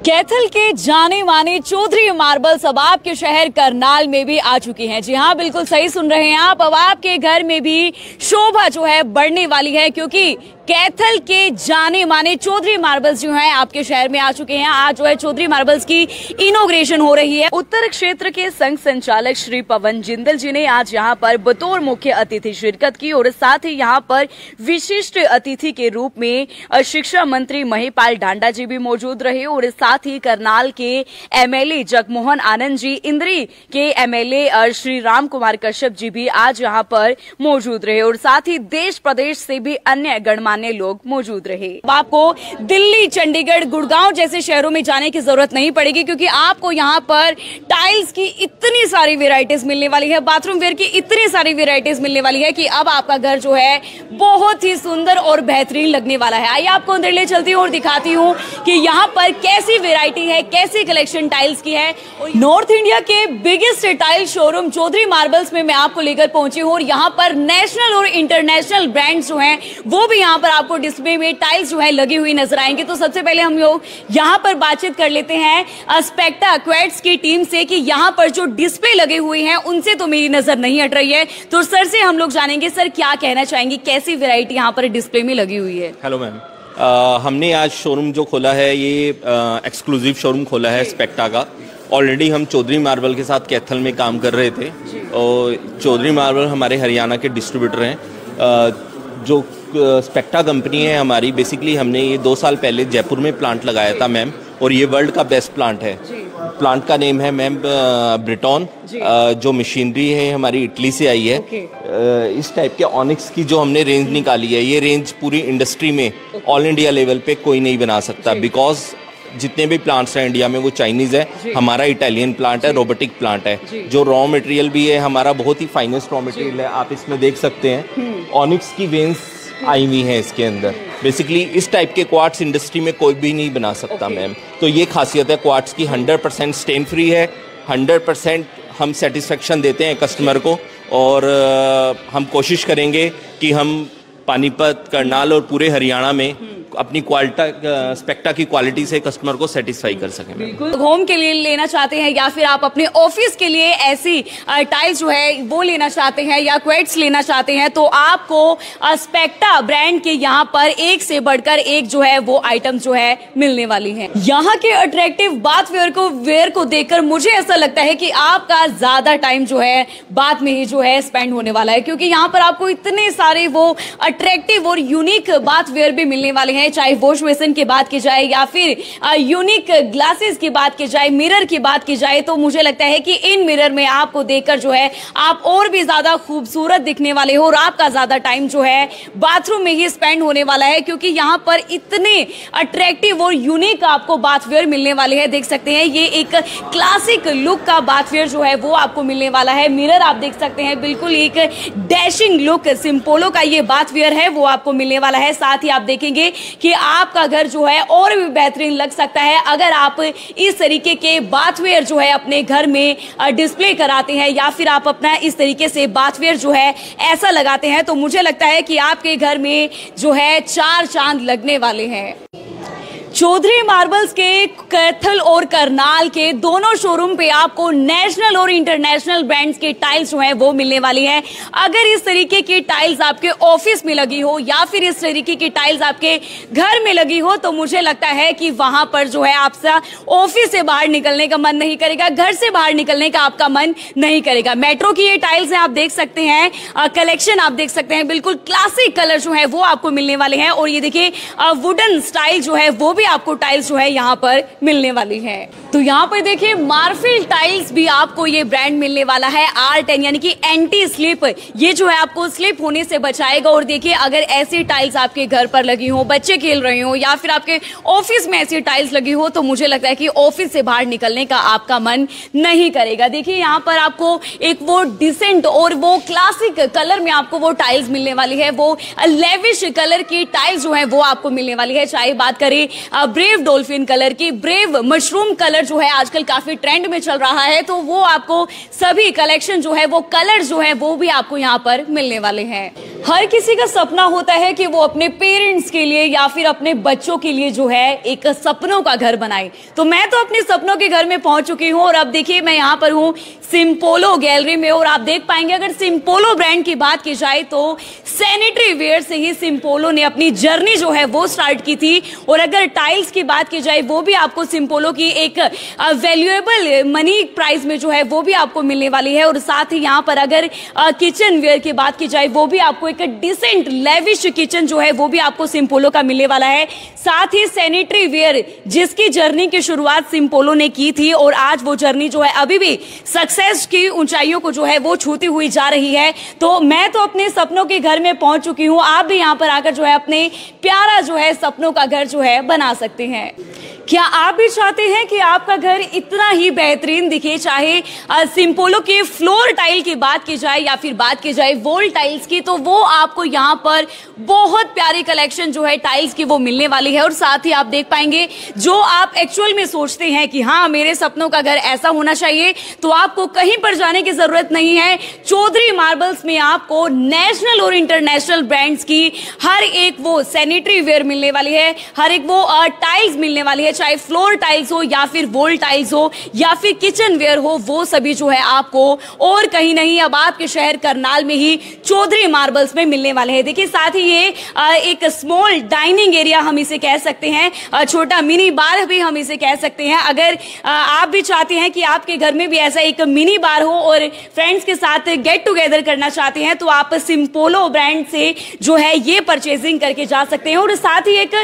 कैथल के जाने माने चौधरी मार्बल्स अब आपके शहर करनाल में भी आ चुकी हैं। जी हाँ, बिल्कुल सही सुन रहे हैं आप। अब आपके घर में भी शोभा जो है बढ़ने वाली है, क्योंकि कैथल के जाने माने चौधरी मार्बल्स जो हैं आपके शहर में आ चुके हैं। आज जो है चौधरी मार्बल्स की इनॉग्रेशन हो रही है। उत्तर क्षेत्र के संघ संचालक श्री पवन जिंदल जी ने आज यहाँ पर बतौर मुख्य अतिथि शिरकत की और साथ ही यहाँ पर विशिष्ट अतिथि के रूप में शिक्षा मंत्री महिपाल ढांडा जी भी मौजूद रहे और साथ ही करनाल के एमएलए जगमोहन आनंद जी, इंद्री के एमएलए श्री राम कुमार कश्यप जी भी आज यहाँ पर मौजूद रहे और साथ ही देश प्रदेश से भी अन्य गणमान्य लोग मौजूद रहे। आपको दिल्ली, चंडीगढ़, गुड़गांव जैसे शहरों में जाने की जरूरत नहीं पड़ेगी, क्योंकि आपको यहाँ पर टाइल्स की इतनी सारी वेराइटीज मिलने वाली है, बाथरूम वेयर की इतनी सारी वेराइटीज मिलने वाली है कि अब आपका घर जो है बहुत ही सुंदर और बेहतरीन लगने वाला है। आइए आपको अंदर ले चलती हूँ और दिखाती हूँ कि यहाँ पर कैसी वेराइटी है, कैसी कलेक्शन टाइल्स की है। नॉर्थ इंडिया के biggest tile showroom Chaudhary marbles में मैं आपको लेकर पहुंची हूँ और यहाँ पर नेशनल और इंटरनेशनल ब्रांड्स जो हैं वो भी यहाँ पर आपको डिस्प्ले में टाइल्स जो है लगी हुई नजर आएंगे। तो सबसे पहले हम लोग यहाँ पर बातचीत कर लेते हैं स्पेक्टा क्वेट्स की टीम से कि यहाँ पर जो डिस्प्ले लगे हुए हैं उनसे तो मेरी नजर नहीं हट रही है। तो सर से हम लोग जानेंगे, सर क्या कहना चाहेंगे, कैसी वैरायटी यहाँ पर डिस्प्ले में लगी हुई है। हेलो मैम, हमने आज शोरूम जो खोला है ये एक्सक्लूसिव शोरूम खोला है स्पेक्टा का। ऑलरेडी हम चौधरी मार्बल के साथ कैथल में काम कर रहे थे और चौधरी मार्बल हमारे हरियाणा के डिस्ट्रीब्यूटर हैं। जो स्पेक्टा कंपनी है हमारी, बेसिकली हमने ये 2 साल पहले जयपुर में प्लांट लगाया था मैम, और ये वर्ल्ड का बेस्ट प्लांट है। प्लांट का नेम है मैम ब्रिटॉन। जो मशीनरी है हमारी इटली से आई है। इस टाइप के ऑनिक्स की जो हमने रेंज निकाली है, ये रेंज पूरी इंडस्ट्री में ऑल इंडिया लेवल पे कोई नहीं बना सकता, बिकॉज जितने भी प्लांट्स हैं इंडिया में वो चाइनीज है। हमारा इटालियन प्लांट है, रोबोटिक प्लांट है। जो रॉ मटेरियल भी है हमारा बहुत ही फाइनेस्ट रॉ मटेरियल है। आप इसमें देख सकते हैं ऑनिक्स की वेन्स आई हुई है इसके अंदर। बेसिकली इस टाइप के क्वार्ट्स इंडस्ट्री में कोई भी नहीं बना सकता मैम। तो ये खासियत है क्वार्ट्स की। 100% स्टेन फ्री है, 100% हम सेटिस्फेक्शन देते हैं कस्टमर को, और हम कोशिश करेंगे कि हम पानीपत, करनाल और पूरे हरियाणा में अपनी स्पेक्टा की क्वालिटी से कस्टमर को सेटिस्फाई कर सकें। बिल्कुल। होम के लिए लेना चाहते हैं या फिर आप अपने ऑफिस के लिए ऐसी टाइल्स जो है वो लेना चाहते हैं या क्वेट्स लेना चाहते हैं, तो आपको स्पेक्टा ब्रांड के यहाँ पर एक से बढ़कर एक जो है वो आइटम जो है मिलने वाली है। यहाँ के अट्रैक्टिव बाथ वेयर को देखकर मुझे ऐसा लगता है कि आपका ज्यादा टाइम जो है बात में ही जो है स्पेंड होने वाला है, क्योंकि यहाँ पर आपको इतने सारे वो अट्रैक्टिव और यूनिक बाथ वेयर भी मिलने वाले हैं। चाहे वॉश बेसिन की बात की जाए या फिर यूनिक ग्लासेस की बात की जाए, मिरर की बात की जाए, तो मुझे लगता है कि इन मिरर में आपको देखकर जो है आप और भी ज्यादा खूबसूरत दिखने वाले हो और आपका ज्यादा टाइम जो है बाथरूम में ही स्पेंड होने वाला है, क्योंकि यहाँ पर इतने अट्रैक्टिव और यूनिक आपको बाथवेयर मिलने वाले हैं। देख सकते हैं ये एक क्लासिक लुक का बाथवेयर जो है वो आपको मिलने वाला है। मिरर आप देख सकते हैं, बिल्कुल एक डैशिंग लुक सिंपोलो का ये बाथवेयर है वो आपको मिलने वाला है। साथ ही आप देखेंगे कि आपका घर जो है और भी बेहतरीन लग सकता है अगर आप इस तरीके के बाथवेयर जो है अपने घर में डिस्प्ले कराते हैं या फिर आप अपना इस तरीके से बाथवेयर जो है ऐसा लगाते हैं, तो मुझे लगता है कि आपके घर में जो है 4 चांद लगने वाले हैं। चौधरी मार्बल्स के कैथल और करनाल के दोनों शोरूम पे आपको नेशनल और इंटरनेशनल ब्रांड्स के टाइल्स जो है वो मिलने वाली है। अगर इस तरीके की टाइल्स आपके ऑफिस में लगी हो या फिर इस तरीके की टाइल्स आपके घर में लगी हो, तो मुझे लगता है कि वहां पर जो है आपसे ऑफिस से बाहर निकलने का मन नहीं करेगा, घर से बाहर निकलने का आपका मन नहीं करेगा। मेट्रो की ये टाइल्स है, आप देख सकते हैं, कलेक्शन आप देख सकते हैं, बिल्कुल क्लासिक कलर जो है वो आपको मिलने वाले हैं। और ये देखिए वुडन स्टाइल जो है वो भी आपको टाइल्स जो है यहाँ पर मिलने वाली है। तो यहाँ पर देखिए मार्फिल टाइल्स भी आपको ये ब्रांड मिलने वाला है R10, यानी कि एंटी स्लिप। ये जो है आपको स्लिप होने से बचाएगा। और देखिए अगर ऐसी टाइल्स आपके घर पर लगी हो, बच्चे खेल रहे हो या फिर आपके ऑफिस में ऐसी टाइल्स लगी हो, तो मुझे लगता है कि ऑफिस से बाहर निकलने का आपका मन नहीं करेगा। देखिए यहाँ पर आपको एक वो डिसेंट और वो क्लासिक कलर में आपको वो टाइल्स मिलने वाली है। वो लेविश कलर की टाइल्स जो है वो आपको मिलने वाली है। चाहे बात करें ब्रेव डॉल्फिन कलर की, ब्रेव मशरूम कलर जो है आजकल काफी ट्रेंड में चल रहा है, तो वो आपको सभी कलेक्शन जो है वो कलर जो है वो भी आपको यहाँ पर मिलने वाले हैं। हर किसी का सपना होता है कि वो अपने पेरेंट्स के लिए या फिर अपने बच्चों के लिए जो है एक सपनों का घर बनाए। तो मैं तो अपने सपनों के घर में पहुंच चुकी हूं और अब देखिए मैं यहां पर हूं सिम्पोलो गैलरी में और आप देख पाएंगे अगर सिम्पोलो ब्रांड की बात की जाए तो सैनिटरी वेयर से ही सिम्पोलो ने अपनी जर्नी जो है वो स्टार्ट की थी। और अगर टाइल्स की बात की जाए वो भी आपको सिम्पोलो की एक वैल्यूएबल मनी प्राइस में जो है वो भी आपको मिलने वाली है। और साथ ही यहाँ पर अगर किचन वेयर की बात की जाए वो भी आपको एक डिसेंट लेविश किचन जो है वो भी आपको सिम्पोलो का मिलने वाला है। साथ ही सैनिटरी वेयर जिसकी जर्नी की शुरुआत सिम्पोलो ने की थी और आज वो जर्नी जो है अभी भी सक्सेस की ऊंचाइयों को जो है वो छूती हुई जा रही है। तो मैं तो अपने सपनों के घर में पहुंच चुकी हूं, आप भी यहां पर आकर जो है अपने प्यारा जो है सपनों का घर जो है बना सकते हैं। क्या आप भी चाहते हैं कि आपका घर इतना ही बेहतरीन दिखे? चाहे सिम्पोलो के फ्लोर टाइल की बात की जाए या फिर बात की जाए वॉल टाइल्स की, तो वो आपको यहाँ पर बहुत प्यारी कलेक्शन जो है टाइल्स की वो मिलने वाली है। और साथ ही आप देख पाएंगे जो आप एक्चुअल में सोचते हैं कि हाँ मेरे सपनों का घर ऐसा होना चाहिए, तो आपको कहीं पर जाने की जरूरत नहीं है। चौधरी मार्बल्स में आपको नेशनल और इंटरनेशनल ब्रांड्स की हर एक वो सैनिटरी वेयर मिलने वाली है, हर एक वो टाइल्स मिलने वाली है, चाहे फ्लोर टाइल्स हो या फिर वॉल टाइल्स हो या फिर किचन वेयर हो, वो सभी जो है आपको और कहीं नहीं अब आपके शहर करनाल में ही चौधरी मार्बल्स में मिलने वाले हैं। देखिए साथ ही ये एक स्मॉल डाइनिंग एरिया हम इसे कह सकते हैं, छोटा मिनी बार भी हम इसे कह सकते हैं। अगर आप भी चाहते हैं कि आपके घर में भी ऐसा एक मिनी बार हो और फ्रेंड्स के साथ गेट टुगेदर करना चाहते हैं तो आप सिम्पोलो ब्रांड से जो है ये परचेजिंग करके जा सकते हैं। और साथ ही एक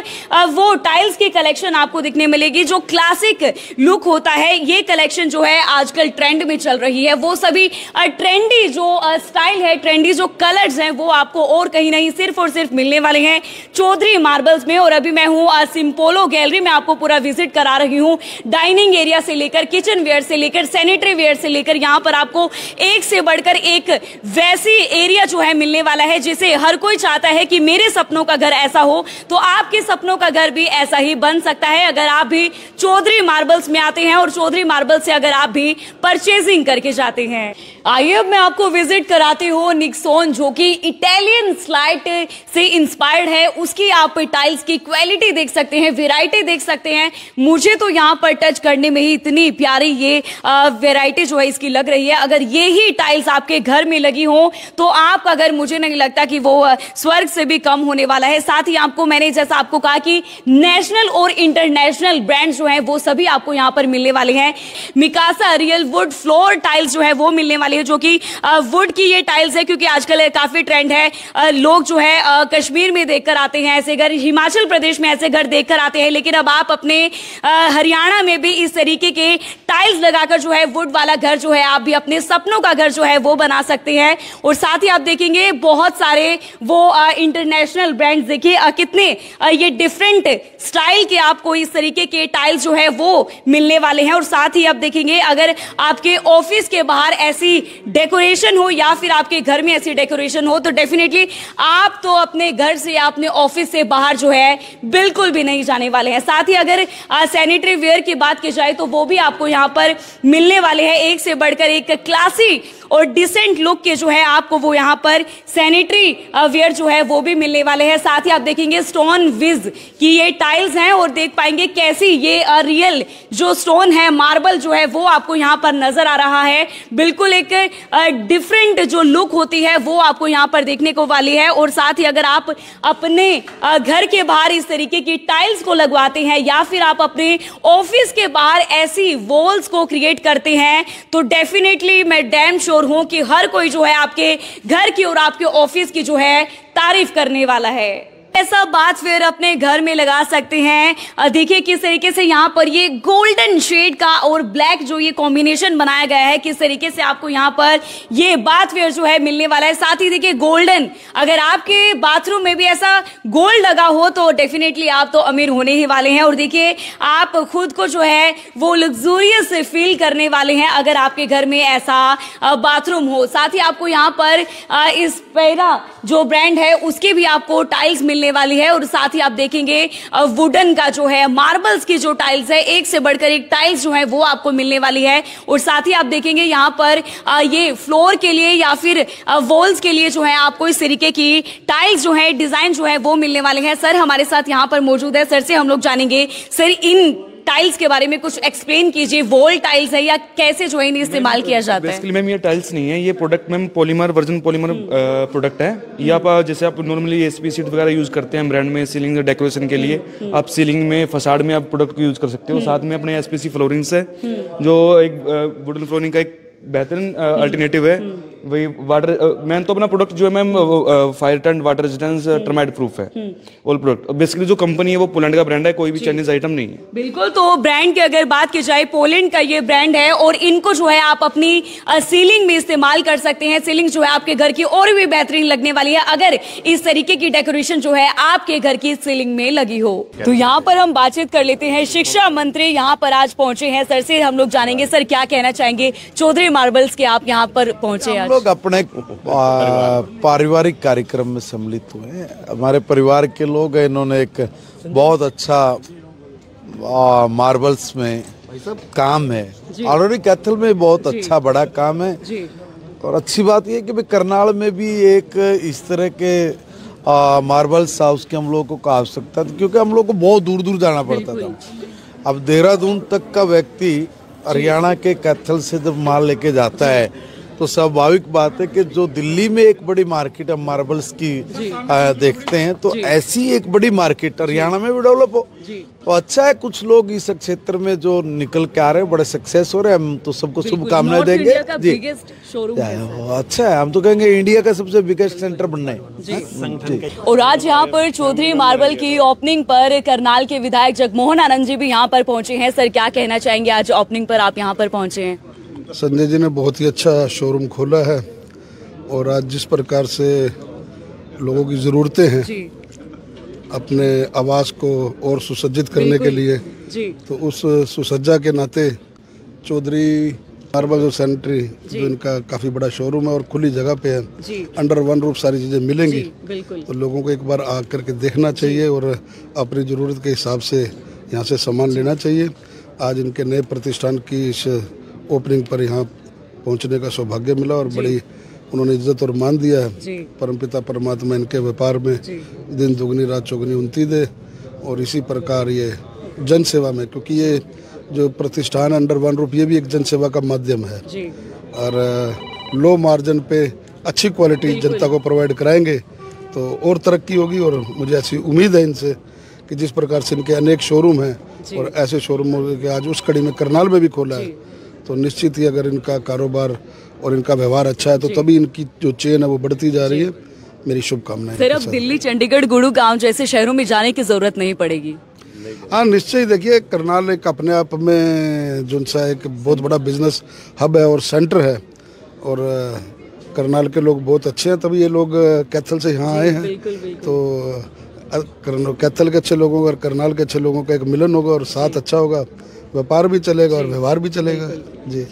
वो टाइल्स की कलेक्शन आपको दिखने मिलेगी जो क्लासिक लुक होता है। ये कलेक्शन जो है आजकल ट्रेंड में चल रही है, वो सभी ट्रेंडी जो स्टाइल है, ट्रेंडी जो कलर्स हैं वो आपको और कहीं नहीं सिर्फ और सिर्फ मिलने वाले हैं चौधरी मार्बल्स में। और अभी मैं हूं सिम्पोलो गैलरी में, आपको पूरा विजिट करा रही हूं। डाइनिंग एरिया से लेकर किचन वेयर से लेकर सैनिटरी वेयर से लेकर यहां पर आपको एक से बढ़कर एक वैसी एरिया जो है मिलने वाला है जिसे हर कोई चाहता है कि मेरे सपनों का घर ऐसा हो, तो आपके सपनों का घर भी ऐसा ही बन सकता है अगर आप भी चौधरी मार्बल्स में आते हैं और चौधरी मार्बल्स से अगर आप भी परचेजिंग करके जाते हैं। आइए अब मैं आपको विजिट कराती हूँ निक्सॉन, जो कि इटालियन स्लाइट से इंस्पायर्ड है। उसकी आप टाइल्स की क्वालिटी देख सकते हैं, वैरायटी देख सकते हैं। मुझे तो यहाँ पर टच करने में ही इतनी प्यारी ये वैरायटी जो है इसकी लग रही है। अगर ये ही टाइल्स आपके घर में लगी हो तो आपका घर मुझे नहीं लगता कि वो स्वर्ग से भी कम होने वाला है। साथ ही आपको मैंने जैसा आपको कहा कि नेशनल और इंटरनेशनल ब्रांड्स जो हैं वो सभी आपको यहाँ पर मिलने वाले हैं। Mikasa real would floor tiles जो है वो मिलने वाली है, जो कि वुड की ये टाइल्स है क्योंकि आजकल काफी ट्रेंड है। लोग जो है कश्मीर में देखकर आते हैं ऐसे घर, हिमाचल प्रदेश में ऐसे घर देखकर आते हैं, लेकिन अब आप अपने हरियाणा में भी इस तरीके के टाइल्स लगाकर जो है वुड वाला घर जो है आप भी अपने सपनों का घर जो है वो बना सकते हैं। और साथ ही आप देखेंगे बहुत सारे वो इंटरनेशनल ब्रांड्स, देखिए कितने ये डिफरेंट स्टाइल के आपको इस तरीके के टाइल्स जो है वो मिलने वाले हैं। और साथ ही आप देखेंगे अगर आपके ऑफिस के बाहर ऐसी डेकोरेशन हो या फिर आपके घर में ऐसी डेकोरेशन हो तो डेफिनेटली आप तो अपने घर से या अपने ऑफिस से बाहर जो है बिल्कुल भी नहीं जाने वाले हैं। साथ ही अगर सैनिटरी वेयर की बात की जाए तो वो भी आपको यहाँ पर मिलने वाले हैं, एक से बढ़कर एक क्लासी और डिसेंट लुक के जो है आपको वो यहाँ पर सैनिटरी वेयर जो है वो भी मिलने वाले हैं। साथ ही आप देखेंगे स्टोन विज की ये टाइल्स हैं और देख पाएंगे कैसी ये रियल जो स्टोन है, मार्बल जो है वो आपको यहाँ पर नजर आ रहा है। बिल्कुल एक डिफरेंट जो लुक होती है वो आपको यहाँ पर देखने को वाली है। और साथ ही अगर आप अपने घर के बाहर इस तरीके की टाइल्स को लगवाते हैं या फिर आप अपने ऑफिस के बाहर ऐसी वॉल्स को क्रिएट करते हैं तो डेफिनेटली मैं डैम श्योर हूं कि हर कोई जो है आपके घर की और आपके ऑफिस की जो है तारीफ करने वाला है। ऐसा बात फिर अपने घर में लगा सकते हैं। देखिए किस तरीके से यहाँ पर ये गोल्डन शेड का और ब्लैक जो ये कॉम्बिनेशन बनाया गया है, किस तरीके से आपको यहाँ पर ये बाथ वेयर जो है मिलने वाला है। साथ ही देखिए गोल्डन, अगर आपके बाथरूम में भी ऐसा गोल्ड लगा हो तो डेफिनेटली आप तो अमीर होने ही वाले हैं। और देखिए आप खुद को जो है वो लग्जूरियस फील करने वाले हैं अगर आपके घर में ऐसा बाथरूम हो। साथ ही आपको यहाँ पर इस पैरा जो ब्रांड है उसके भी आपको टाइल्स मिलने मिलने वाली है। और साथ ही आप देखेंगे वुडन का जो है, मार्बल्स की जो टाइल्स है, एक से बढ़कर एक टाइल्स जो है वो आपको मिलने वाली है। और साथ ही आप देखेंगे यहाँ पर ये फ्लोर के लिए या फिर वॉल्स के लिए जो है आपको इस तरीके की टाइल्स जो है, डिजाइन जो है वो मिलने वाले हैं। सर हमारे साथ यहाँ पर मौजूद है, सर से हम लोग जानेंगे सर इन टाइल्स के बारे में कुछ एक्सप्लेन कीजिए। वॉल टाइल्स है या कैसे जो है इन्हें इस्तेमाल किया जाता है? बेसिकली मैम ये टाइल्स नहीं है, ये product ma'am polymer, version polymer product है। ये आप जैसे आप नॉर्मली एसपी सीट वगैरह यूज करते हैं ब्रांड में सीलिंग डेकोरेशन के लिए, आप सीलिंग में फसाड में आप प्रोडक्ट को यूज कर सकते हो। साथ में अपने एसपीसी फ्लोरिंग्स है जो एक वुडन फ्लोरिंग का एक बेहतरीन अल्टरनेटिव है। वही वाटर मैम तो अपना प्रोडक्ट जो है ma'am fire turn water resistance termite proof है ऑल प्रोडक्ट। बेसिकली जो कंपनी है वो पोलैंड का ब्रांड है, कोई भी चाइनीज आइटम नहीं है। बिल्कुल, तो ब्रांड की अगर बात की जाए, पोलैंड का ये ब्रांड है और इनको जो है आप अपनी सीलिंग में इस्तेमाल कर सकते हैं। सीलिंग जो है आपके घर की और भी बेहतरीन लगने वाली है अगर इस तरीके की डेकोरेशन जो है आपके घर की सीलिंग में लगी हो। तो यहाँ पर हम बातचीत कर लेते हैं, शिक्षा मंत्री यहाँ पर आज पहुंचे हैं। सर से हम लोग जानेंगे, सर क्या कहना चाहेंगे, चौधरी मार्बल्स के आप यहाँ पर पहुंचे आज? लोग अपने पारिवारिक कार्यक्रम में सम्मिलित हुए हैं। हमारे परिवार के लोग हैं, इन्होंने एक बहुत अच्छा मार्बल्स में काम है। ऑलरेडी कैथल में बहुत अच्छा बड़ा काम है और अच्छी बात यह कि करनाल में भी एक इस तरह के मार्बल्स हाउस की हम लोगों को आवश्यकता थी, क्योंकि हम लोग को बहुत दूर दूर जाना पड़ता था। अब देहरादून तक का व्यक्ति हरियाणा के कैथल से जब माल लेके जाता है तो स्वाभाविक बात है कि जो दिल्ली में एक बड़ी मार्केट हम मार्बल्स की देखते हैं, तो ऐसी एक बड़ी मार्केट हरियाणा में भी डेवलप हो तो अच्छा है। कुछ लोग इस क्षेत्र में जो निकल के आ रहे हैं, बड़े सक्सेस हो रहे हैं, हम तो सबको शुभकामनाएं देंगे जी। अच्छा है, हम तो कहेंगे इंडिया का सबसे बिगेस्ट सेंटर बनना है। और आज यहाँ पर चौधरी मार्बल की ओपनिंग पर करनाल के विधायक जगमोहन आनंद जी भी यहाँ पर पहुंचे हैं। सर क्या कहना चाहेंगे, आज ओपनिंग पर आप यहाँ पर पहुंचे हैं? संजय जी ने बहुत ही अच्छा शोरूम खोला है और आज जिस प्रकार से लोगों की ज़रूरतें हैं अपने आवास को और सुसज्जित करने के लिए, तो उस सुसज्जा के नाते चौधरी मार्बल जो सेंट्री जो इनका काफ़ी बड़ा शोरूम है और खुली जगह पे है, अंडर वन रूफ सारी चीज़ें मिलेंगी। तो लोगों को एक बार आकर के देखना चाहिए और अपनी ज़रूरत के हिसाब से यहाँ से सामान लेना चाहिए। आज इनके नए प्रतिष्ठान की इस ओपनिंग पर यहाँ पहुँचने का सौभाग्य मिला और बड़ी उन्होंने इज्जत और मान दिया है। परमपिता परमात्मा इनके व्यापार में दिन दुगनी रात चौगनी उन्नति दे और इसी प्रकार ये जन सेवा में, क्योंकि ये जो प्रतिष्ठान अंडर वन रूप ये भी एक जन सेवा का माध्यम है और लो मार्जिन पे अच्छी क्वालिटी जनता को प्रोवाइड कराएंगे तो और तरक्की होगी। और मुझे ऐसी उम्मीद है इनसे कि जिस प्रकार से इनके अनेक शोरूम हैं और ऐसे शोरूम आज उस कड़ी में करनाल में भी खोला है, तो निश्चित ही अगर इनका कारोबार और इनका व्यवहार अच्छा है तो तभी इनकी जो चेन है वो बढ़ती जा रही है। मेरी शुभकामनाएं। सर अब दिल्ली, चंडीगढ़, गुड़गांव जैसे शहरों में जाने की जरूरत नहीं पड़ेगी? हाँ निश्चय, देखिए करनाल एक अपने आप में जो सा एक बहुत बड़ा बिजनेस हब है और सेंटर है और करनाल के लोग बहुत अच्छे हैं, तभी ये लोग कैथल से यहाँ आए हैं। तो कैथल के अच्छे लोगों और करनाल के अच्छे लोगों का एक मिलन होगा और साथ अच्छा होगा, व्यापार भी चलेगा और व्यवहार भी चलेगा जी।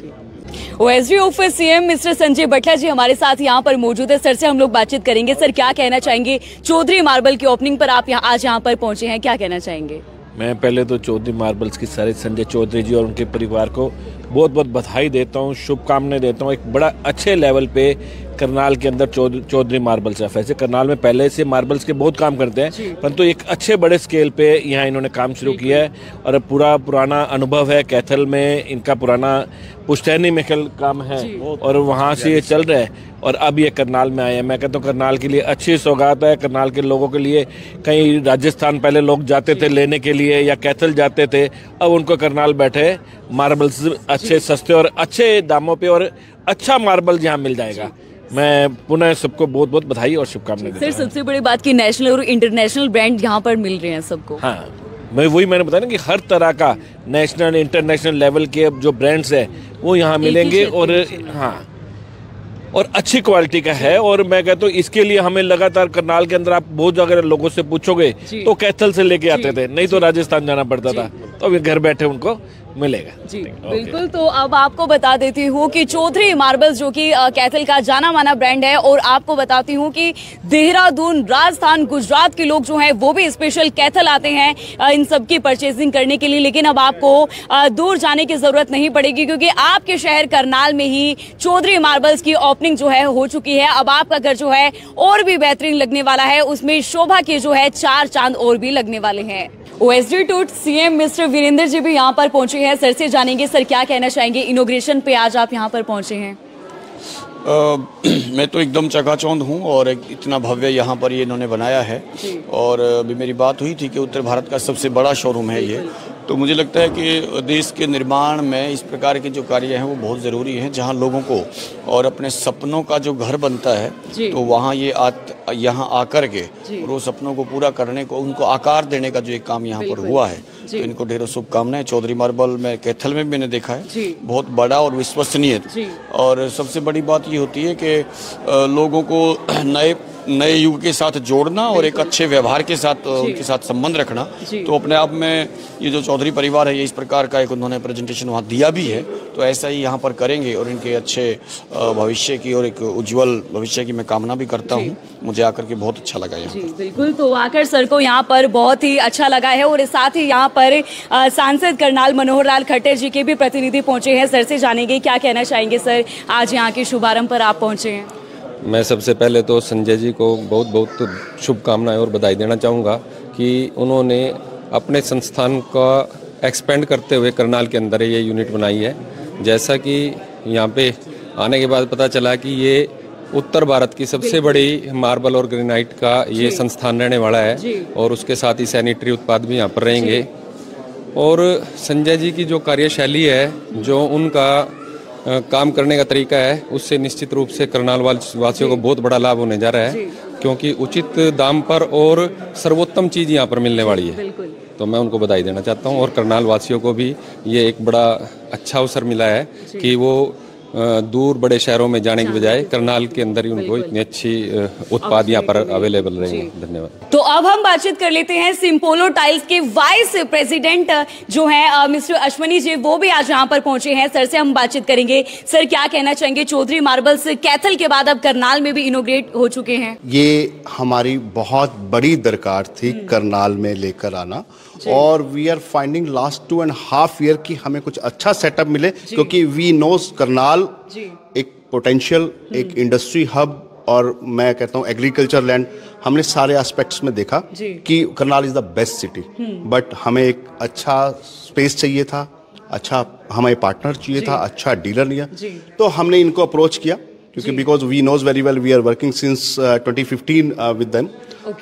OSD office CM mister Sanjay Batla ji हमारे साथ यहाँ पर मौजूद है। सर से हम लोग बातचीत करेंगे। सर क्या कहना चाहेंगे, चौधरी मार्बल की ओपनिंग पर आप आज यहाँ पर पहुंचे हैं, क्या कहना चाहेंगे? मैं पहले तो चौधरी मार्बल्स की सारे संजय चौधरी जी और उनके परिवार को बहुत बहुत बधाई देता हूँ, शुभकामनाएं देता हूँ। एक बड़ा अच्छे लेवल पे करनाल के अंदर चौधरी मार्बल्स है। वैसे करनाल में पहले से मार्बल्स के बहुत काम करते हैं, परंतु एक अच्छे बड़े स्केल पे यहाँ इन्होंने काम शुरू किया है और पूरा पुराना अनुभव है। कैथल में इनका पुराना पुश्तैनी में काम है और वहाँ से ये चल रहा है और अब ये करनाल में आए हैं। मैं कहता हूँ करनाल के लिए अच्छी सौगात है। करनाल के लोगों के लिए, कहीं राजस्थान पहले लोग जाते थे लेने के लिए या कैथल जाते थे, अब उनको करनाल बैठे मार्बल्स अच्छे सस्ते और अच्छे दामों पे और अच्छा मार्बल यहाँ मिल जाएगा। मैं पुनः सबको बहुत बहुत बधाई और शुभकामनाएं देता हूं। सर सबसे बड़ी बात की नेशनल और इंटरनेशनल ब्रांड यहाँ पर मिल रहे हैं सबको। हाँ, मैंने बताया ना कि हर तरह का नेशनल इंटरनेशनल लेवल के जो ब्रांड्स है वो यहाँ मिलेंगे और हाँ और अच्छी क्वालिटी का है। और मैं कहता हूँ इसके लिए हमें लगातार करनाल के अंदर आप बहुत अगर लोगों से पूछोगे तो कैथल से लेके आते थे, नहीं तो राजस्थान जाना पड़ता था, तो अभी घर बैठे उनको मिलेगा जी बिल्कुल। तो अब आपको बता देती हूँ कि चौधरी मार्बल्स जो कि कैथल का जाना माना ब्रांड है, और आपको बताती हूँ कि देहरादून, राजस्थान, गुजरात के लोग जो हैं वो भी स्पेशल कैथल आते हैं इन सब की परचेजिंग करने के लिए। लेकिन अब आपको दूर जाने की जरूरत नहीं पड़ेगी, क्योंकि आपके शहर करनाल में ही चौधरी मार्बल्स की ओपनिंग जो है हो चुकी है। अब आपका घर जो है और भी बेहतरीन लगने वाला है, उसमें शोभा के जो है 4 चांद और भी लगने वाले हैं। ओएसडी टूट सीएम मिस्टर वीरेंद्र जी भी यहाँ पर पहुंचे हैं। सर से जानेंगे, सर क्या कहना चाहेंगे, इनॉग्रेशन पे आज आप यहाँ पर पहुंचे हैं। मैं तो एकदम चकाचौंध हूँ, और इतना भव्य यहाँ पर ये इन्होंने बनाया है। और अभी मेरी बात हुई थी कि उत्तर भारत का सबसे बड़ा शोरूम है ये, तो मुझे लगता है कि देश के निर्माण में इस प्रकार के जो कार्य हैं वो बहुत ज़रूरी हैं, जहाँ लोगों को और अपने सपनों का जो घर बनता है तो वहाँ ये यहाँ आकर के और वो सपनों को पूरा करने को, उनको आकार देने का जो एक काम यहाँ पर हुआ है, तो इनको ढेरों शुभकामनाएं। चौधरी मार्बल में कैथल में मैंने देखा है, बहुत बड़ा और विश्वसनीय। और सबसे बड़ी बात ये होती है कि लोगों को नए युग के साथ जोड़ना और एक अच्छे व्यवहार के साथ उनके साथ संबंध रखना, तो अपने आप में ये जो चौधरी परिवार है ये इस प्रकार का एक उन्होंने प्रेजेंटेशन वहाँ दिया भी है, तो ऐसा ही यहाँ पर करेंगे और इनके अच्छे भविष्य की और एक उज्जवल भविष्य की मैं कामना भी करता हूँ। मुझे आकर के बहुत अच्छा लगा यहाँ पर। बिल्कुल, तो आकर सर को यहाँ पर बहुत ही अच्छा लगा है, और साथ ही यहाँ पर सांसद करनाल मनोहर लाल खट्टर जी के भी प्रतिनिधि पहुंचे हैं। सर से जानेंगे क्या कहना चाहेंगे सर, आज यहाँ के शुभारंभ पर आप पहुंचे हैं। मैं सबसे पहले तो संजय जी को बहुत बहुत शुभकामनाएं और बधाई देना चाहूँगा कि उन्होंने अपने संस्थान का एक्सपेंड करते हुए करनाल के अंदर ये यूनिट बनाई है। जैसा कि यहाँ पे आने के बाद पता चला कि ये उत्तर भारत की सबसे बड़ी मार्बल और ग्रेनाइट का ये संस्थान रहने वाला है, और उसके साथ ही सैनिटरी उत्पाद भी यहाँ पर रहेंगे। और संजय जी की जो कार्यशैली है, जो उनका काम करने का तरीका है, उससे निश्चित रूप से करनाल वासियों को बहुत बड़ा लाभ होने जा रहा है, क्योंकि उचित दाम पर और सर्वोत्तम चीज़ यहाँ पर मिलने वाली है। तो मैं उनको बधाई देना चाहता हूँ, और करनाल वासियों को भी ये एक बड़ा अच्छा अवसर मिला है कि वो दूर बड़े शहरों में जाने के बजाय करनाल के अंदर ही उनको इतनी अच्छी उत्पाद यहाँ पर अवेलेबल रहेंगे। धन्यवाद। तो अब हम बातचीत कर लेते हैं सिम्पोलो टाइल्स के वाइस प्रेसिडेंट जो है मिस्टर अश्वनी जी, वो भी आज यहाँ पर पहुंचे हैं। सर से हम बातचीत करेंगे। सर क्या कहना चाहेंगे, चौधरी मार्बल्स कैथल के बाद अब करनाल में भी इनोग्रेट हो चुके हैं। ये हमारी बहुत बड़ी दरकार थी करनाल में लेकर आना, और we are finding last 2.5 year की हमें कुछ अच्छा सेटअप मिले, क्योंकि वी नोज करनाल एक पोटेंशियल, एक इंडस्ट्री हब, और मैं कहता हूँ एग्रीकल्चर लैंड। हमने सारे एस्पेक्ट्स में देखा कि Karnal is the best city, but हमें एक अच्छा स्पेस चाहिए था, अच्छा हमें पार्टनर चाहिए था, अच्छा डीलर नहीं है। तो हमने इनको अप्रोच किया, क्योंकि because we knows very well, we are working since 2015 with them.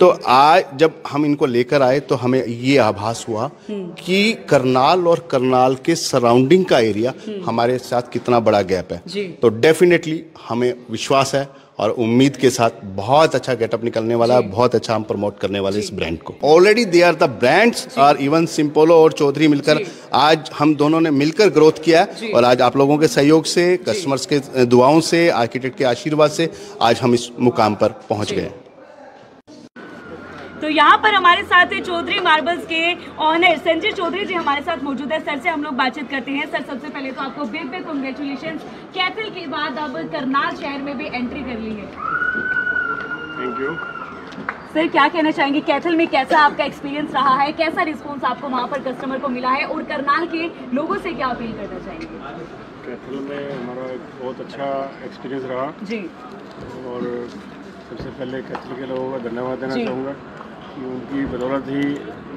तो आज जब हम इनको लेकर आए तो हमें ये आभास हुआ कि करनाल और करनाल के सराउंडिंग का एरिया हमारे साथ कितना बड़ा गैप है। तो डेफिनेटली हमें विश्वास है और उम्मीद के साथ बहुत अच्छा गेटअप निकलने वाला है, बहुत अच्छा हम प्रमोट करने वाले इस ब्रांड को। Already they are the brands, और इवन सिम्पोलो और चौधरी मिलकर आज हम दोनों ने मिलकर ग्रोथ किया है, और आज आप लोगों के सहयोग से, कस्टमर्स के दुआओं से, आर्किटेक्ट के आशीर्वाद से आज हम इस मुकाम पर पहुंच गए। तो यहाँ पर हमारे साथ चौधरी मार्बल्स के ऑनर संजय चौधरी जी हमारे साथ मौजूद है। सर से हम लोग बातचीत करते हैं। सर सबसे पहले तो आपको बिग बिग कांग्रेचुलेशंस, कैथल के बाद अब करनाल शहर में भी एंट्री कर ली है। Thank you. सर क्या कहना चाहेंगे, कैथल में कैसा आपका एक्सपीरियंस रहा है, कैसा रिस्पॉन्स आपको वहाँ पर कस्टमर को मिला है, और करनाल के लोगों से क्या अपील करना चाहेंगे? कैथल में हमारा एक बहुत अच्छा एक्सपीरियंस रहा जी, और सबसे पहले कैथल के लोगों का धन्यवाद देना चाहूँगा कि उनकी बदौलत ही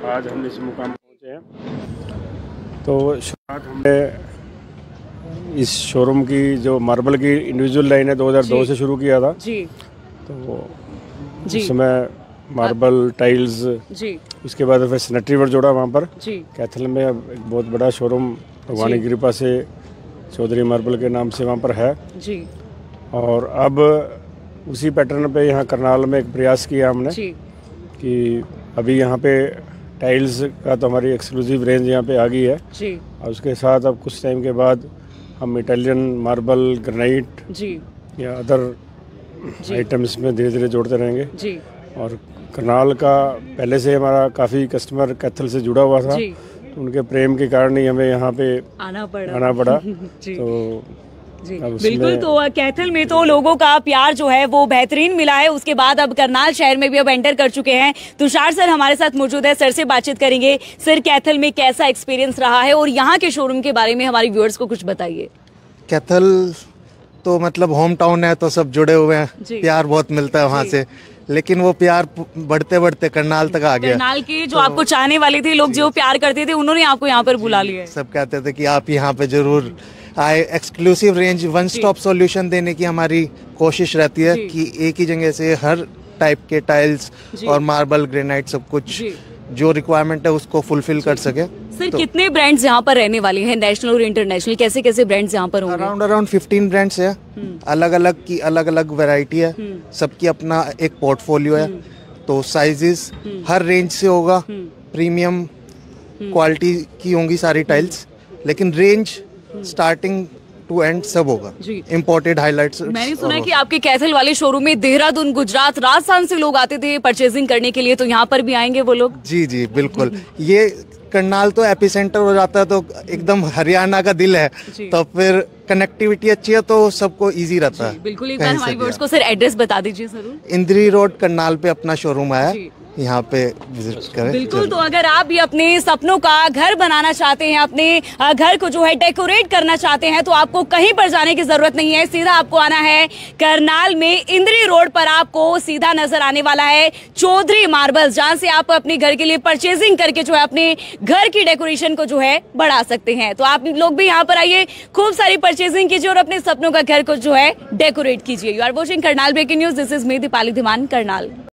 आज हम इस मुकाम पहुँचे हैं। तो शुरुआत हमने इस शोरूम की जो मार्बल की इंडिविजुअल लाइन है 2002 से शुरू किया था जी। तो उस समय मार्बल टाइल्स जी, उसके बाद फिर सैनिटरी वर्क जोड़ा वहाँ पर जी। कैथल में अब एक बहुत बड़ा शोरूम भगवान की कृपा से चौधरी मार्बल के नाम से वहाँ पर है जी। और अब उसी पैटर्न पे यहाँ करनाल में एक प्रयास किया हमने जी, कि अभी यहाँ पे टाइल्स का तो हमारी एक्सक्लूसिव रेंज यहाँ पे आ गई है जी, और उसके साथ अब कुछ टाइम के बाद हम इटालियन मार्बल, ग्रेनाइट जी या अदर आइटम्स में धीरे धीरे जोड़ते रहेंगे जी। और करनाल का पहले से हमारा काफ़ी कस्टमर कैथल से जुड़ा हुआ था, तो उनके प्रेम के कारण ही हमें यहाँ पे आना पड़ा जी। तो जी अब उसमें- बिल्कुल। तो कैथल में तो लोगों का प्यार जो है वो बेहतरीन मिला है। उसके बाद अब करनाल शहर में भी अब एंटर कर चुके हैं। तुषार सर हमारे साथ मौजूद है, सर से बातचीत करेंगे। सर, कैथल में कैसा एक्सपीरियंस रहा है और यहाँ के शोरूम के बारे में हमारे व्यूअर्स को कुछ बताइए। कैथल तो मतलब होम टाउन है, तो सब जुड़े हुए हैं, जी। प्यार बहुत मिलता है वहाँ से, लेकिन वो प्यार बढ़ते बढ़ते करनाल तक आ गया। करनाल के जो आपको चाहने वाले थे लोग, जो प्यार करते थे, उन्होंने आपको यहाँ पर बुला लिया है। सब कहते थे कि आप यहाँ पे जरूर आए। Exclusive range, one stop solution देने की हमारी कोशिश रहती है कि एक ही जगह से हर टाइप के टाइल्स और मार्बल, ग्रेनाइट, सब कुछ जो रिक्वायरमेंट है उसको फुलफिल कर सके। सर, कितने ब्रांड्स यहाँ पर रहने वाले हैं, नेशनल और इंटरनेशनल? कैसे कैसे ब्रांड्स यहाँ पर होंगे? अराउंड 15 ब्रांड्स है, अलग अलग की अलग अलग वैरायटी है, सबकी अपना एक पोर्टफोलियो है। तो साइजेस हर रेंज से होगा, प्रीमियम क्वालिटी की होंगी सारी टाइल्स, लेकिन रेंज स्टार्टिंग टू एंड सब होगा। Imported highlights. मैंने सुना है कि आपके कैथल वाले शोरूम में देहरादून, गुजरात, राजस्थान से लोग आते थे परचेजिंग करने के लिए, तो यहाँ पर भी आएंगे वो लोग? जी जी बिल्कुल। ये करनाल तो एपिसेंटर हो जाता है, तो एकदम हरियाणा का दिल है, तो फिर कनेक्टिविटी अच्छी है तो सबको इजी रहता है। बिल्कुल। एक बार हमारे व्यूअर्स को सर एड्रेस बता दीजिए जरूर। इंद्री रोड करनाल पे अपना शोरूम है, यहाँ पे विजिट करें। बिल्कुल। तो अगर आप भी अपने सपनों का घर बनाना चाहते हैं, अपने घर को जो है डेकोरेट करना चाहते हैं, तो आपको कहीं पर जाने की जरूरत नहीं है। सीधा आपको आना है करनाल में, इंद्री रोड पर आपको सीधा नजर आने वाला है चौधरी मार्बल्स, जहां से आप अपने घर के लिए परचेजिंग करके जो है अपने घर की डेकोरेशन को जो है बढ़ा सकते हैं। तो आप लोग भी यहाँ पर आइए, खूब सारी परचेजिंग कीजिए और अपने सपनों का घर को जो है डेकोरेट कीजिए। You are watching Karnal breaking news. This is me Deepali Dhiman, Karnal.